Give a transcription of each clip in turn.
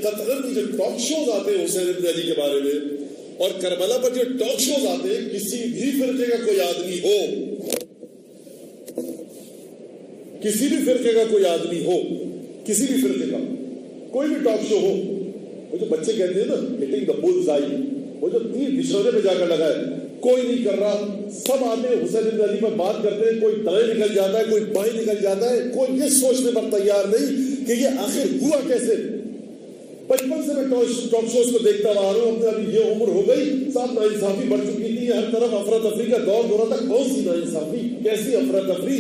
قطعاً جو talk shows آتے ہیں حسین ابن علی کے بارے میں اور کربلا پر جو ٹاک شوز آتے ہیں، کسی بھی فرقے کا کوئی آدمی ہو، کسی بھی فرقے کا کوئی آدمی ہو، کسی بھی فرقے کا کوئی بھی ٹاک شو ہو، وہ جو بچے کہتے ہیں نا ہٹنگ دا بولز آئی، وہ جو تیر نشانے پہ جا کر لگا ہے، کوئی نہیں کر رہا، سب آتے ہیں حسین ابن علی پر بات کرتے ہیں، کوئی دائیں نکل جاتا ہے، کوئی بائیں نکل جاتا ہے، کوئی یہ سوچنے پر تیار نہیں کہ یہ آخر ہوا کیسے۔ بچپن سے میں ٹاک شوز کو دیکھتا آ رہا ہوں، اپنے ابھی یہ عمر ہو گئی، صاحب ناانصافی بڑھ چکی تھی، ہر طرف افراتفری کا دور دورہ تک، کون سی ناانصافی، کیسی افراتفری۔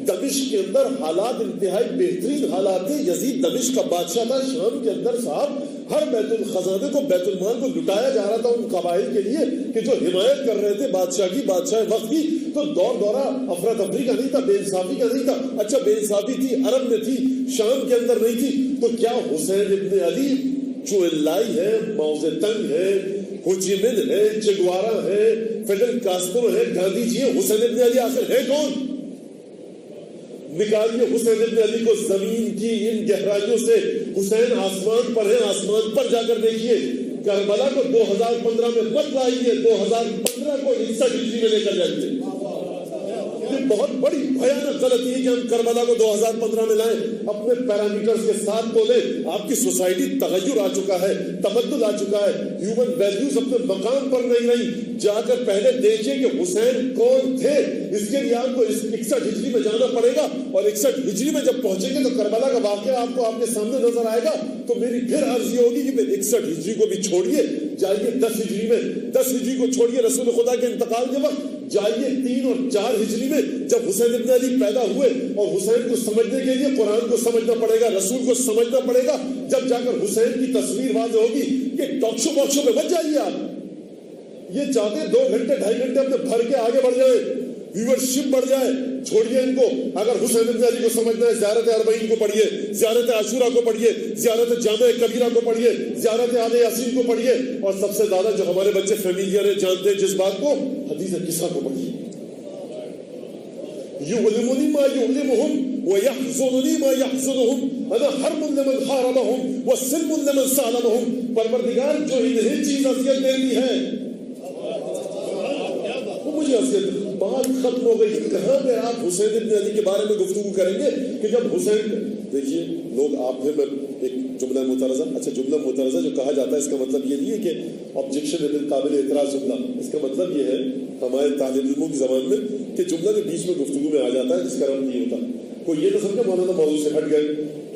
دمشق کے اندر حالات انتہائی بہترین حالات تھے، یزید دمشق کا بادشاہ تھا، شام کے اندر صاحب ہر بیت الخزانے کو، بیت المال کو لٹایا جا رہا تھا ان قبائل کے لیے کہ جو حمایت کر رہے تھے بادشاہ کی، بادشاہ وقت کی۔ تو دور دورہ افراتفری کا نہیں تھا، بے انصافی کا نہیں تھا۔ اچھا بے انصافی تھی عرب میں تھی، شام کے اندر نہیں تھی، تو کیا حسین ابن علی جو لائی ہے، ماؤ تنگ ہے، ہو چی من ہے، چگوارا ہے، فیڈل کاسترو ہے، گاندھی جی ہے، حسین ابن علی آخر ہے کون؟ نکالیے حسین ابن علی کو زمین کی ان گہرائیوں سے، حسین آسمان پر ہے، آسمان پر جا کر دیکھیے۔ کربلا کو 2015 میں مت لائیے، 2015 کو 61 میں لے کر جائیے۔ یہ بہت بڑی بھیانک غلطی ہے کہ ہم کربلا کو 2015 میں لائیں، اپنے پیرامیٹرز کے ساتھ تولیں۔ آپ کی سوسائٹی تغیر آ چکا ہے، تبدل آ چکا ہے، ہیومن ویلیوز اپنے مقام پر نہیں رہی۔ جا کر پہلے دیکھیں کہ حسین کون تھے، اس کے لیے آپ کو 61 ہجری میں جانا پڑے گا، اور 61 ہجری میں جب پہنچیں گے تو کربلا کا واقعہ آپ کو آپ کے سامنے نظر آئے گا۔ تو میری پھر عرض یہ ہوگی کہ 61 ہجری کو بھی چھوڑیے، جائیے 10 ہجری میں، 10 ہجری کو چھوڑیے رسول خدا کے انتقال کے وقت، جائیے 3 اور 4 ہجری میں جب حسین ابن علی پیدا ہوئے، اور حسین کو سمجھنے کے لیے قرآن کو سمجھنا پڑے گا، رسول کو سمجھنا پڑے گا، جب جا کر حسین کی تصویر واضح ہوگی۔ کہ ٹاک شو واک شو پہ مت جائیے آپ، یہ چاہتے ہیں 2 گھنٹے 2.5 گھنٹے اپنے بھر کے آگے بڑھ جائے، ویورشپ بڑھ جائے، چھوڑیے ان کو۔ اگر حسین ابن علی کو سمجھنا ہے، زیارت اربعین کو پڑھیے، زیارت عاشورہ کو پڑھیے، زیارت جامع کبیرہ کو پڑھیے، زیارت آل یاسین کو پڑھیے، اور سب سے زیادہ جو ہمارے بچے فیملیئر ہیں، جانتے ہیں جس بات کو، حدیث قصہ کو پڑھیے۔ یعلمنی ما یعلمہم ویحزننی ما یحزنہم، انا حرب لمن حاربہم وسلم لمن سالمہم۔ پروردگار جو انہیں چیز اذیت دیتی ہے وہ مجھے اذیت، بات ختم ہو گئی۔ کہاں پہ آپ حسین ابن علی کے بارے میں گفتگو کریں گے کہ جب حسین، دیکھیے لوگ آپ میں ایک جملہ مترجہ، اچھا جملہ مترجہ جو کہا جاتا ہے اس کا مطلب یہ نہیں ہے کہ آبجیکشن ہے بالقابل اعتراض جملہ، اس کا مطلب یہ ہے ہمارے طالب علموں کی زبان میں کہ جملہ جو بیچ میں گفتگو میں آ جاتا ہے جس کا رب نہیں ہوتا۔ کوئی یہ نہ سمجھے مولانا موضوع سے ہٹ گئے،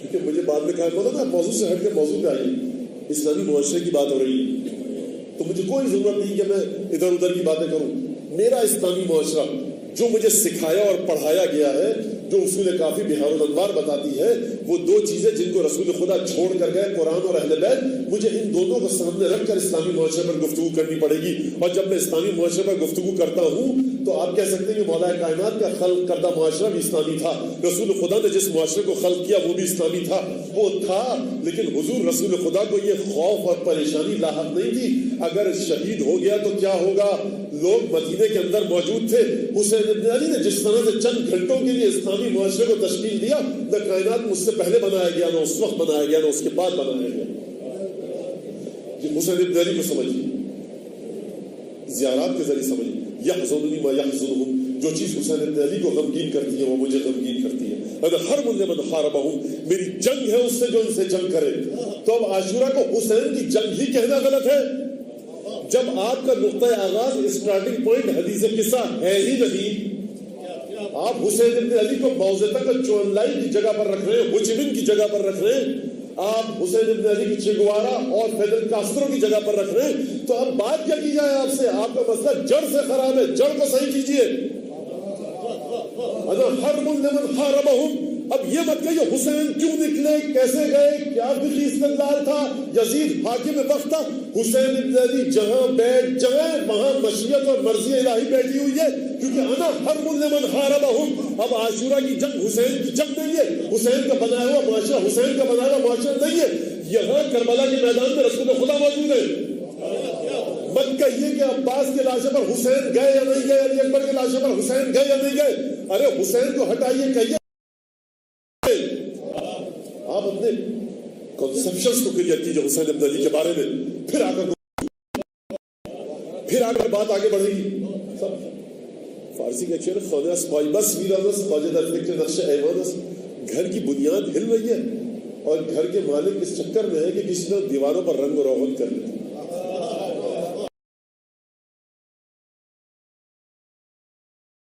کیونکہ مجھے بعد میں کہا مولانا موضوع سے ہٹ کے موضوع پہ آئیے، اسلامی معاشرے کی بات ہو رہی ہے، تو مجھے کوئی ضرورت نہیں کہ میں ادھر ادھر کی باتیں کروں۔ میرا اسلامی معاشرہ جو مجھے سکھایا اور پڑھایا گیا ہے، جو اصول کافی بہار الانوار بتاتی ہے، وہ 2 چیزیں جن کو رسول خدا چھوڑ کر گئے، قرآن اور اہل بیت، مجھے ان دونوں کو سامنے رکھ کر اسلامی معاشرے پر گفتگو کرنی پڑے گی۔ اور جب میں اسلامی معاشرے پر گفتگو کرتا ہوں تو آپ کہہ سکتے ہیں کہ مولا کائنات کا خلق کردہ معاشرہ بھی اسلامی تھا، رسول خدا نے جس معاشرے کو خلق کیا وہ بھی اسلامی تھا، وہ تھا، لیکن حضور رسول خدا کو یہ خوف اور پریشانی لاحق نہیں تھی اگر شہید ہو گیا تو کیا ہوگا۔ لوگ مدینے کے اندر موجود تھے، حسین ابن علی نے جس طرح سے چند گھنٹوں کے لیے اسلامی معاشرے کو تشکیل دیا، نہ کائنات مجھ سے پہلے بنایا گیا، نہ اس وقت بنایا گیا، نہ اس کے بعد بنایا گیا۔ یہ حسین ابن علی کو سمجھیے، زیارات کے ذریعے سمجھیے۔ یحزننی ما یحزنہم، جو چیز حسین ابن علی کو غمگین کرتی ہے وہ مجھے غمگین کرتی ہے۔ اگر حرب لمن حاربہم، میری جنگ ہے اس سے جو ان سے جنگ کرے۔ تو اب عاشورہ کو حسین کی جنگ ہی کہنا غلط ہے، جب آپ کا نقطۂ آغاز اسٹارٹنگ پوائنٹ حدیث قصہ ہے ہی نہیں۔ آپ حسین ابن علی کو موضع کا چونلائی کی جگہ پر رکھ رہے ہیں، ہوچمن کی جگہ پر رکھ رہے ہیں، آپ حسین ابن علی کی چگوارا اور فیڈل کاسترو کی جگہ پر رکھ رہے ہیں، تو اب بات کیا کی جائے آپ سے؟ آپ کا مسئلہ جڑ سے خراب ہے، جڑ کو صحیح کیجئے۔ حرب لمن حاربہم، اب یہ مت کہیے حسین کیوں نکلے، کیسے گئے، کیا فقہی استدلال تھا، یزید حاکم وقت تھا۔ حسین ابن علی جہاں بیٹھ جائیں وہاں مشیت اور مرضی الہی بیٹھی ہوئی ہے، کیونکہ انا حرب لمن حاربہم۔ اب عاشورہ کی جنگ حسین کی جنگ نہیں ہے، حسین کا بنایا ہوا معاشرہ حسین کا بنایا ہوا معاشرہ نہیں ہے۔ یہاں کربلا کے میدان میں رسول خدا موجود ہے۔ مت کہیے کہ عباس کے لاشے پر حسین گئے یا نہیں گئے، علی اکبر کے لاشے پر حسین گئے یا نہیں گئے۔ ارے حسین کو ہٹائیے، کہیے آپ اپنے کنسپشنز کو کلیئر کیجیے حسین ابن علی کے بارے میں، پھر آگر بات آگے بڑھے گی. فارسی کا ایک شعر خانہ پایبس ویرانس خواجہ در فکر نقش ایوانس. گھر کی بنیاد ہل رہی ہے اور گھر کے مالک اس چکر میں ہے کہ کسی نے دیواروں پر رنگ و روغن کر لیا.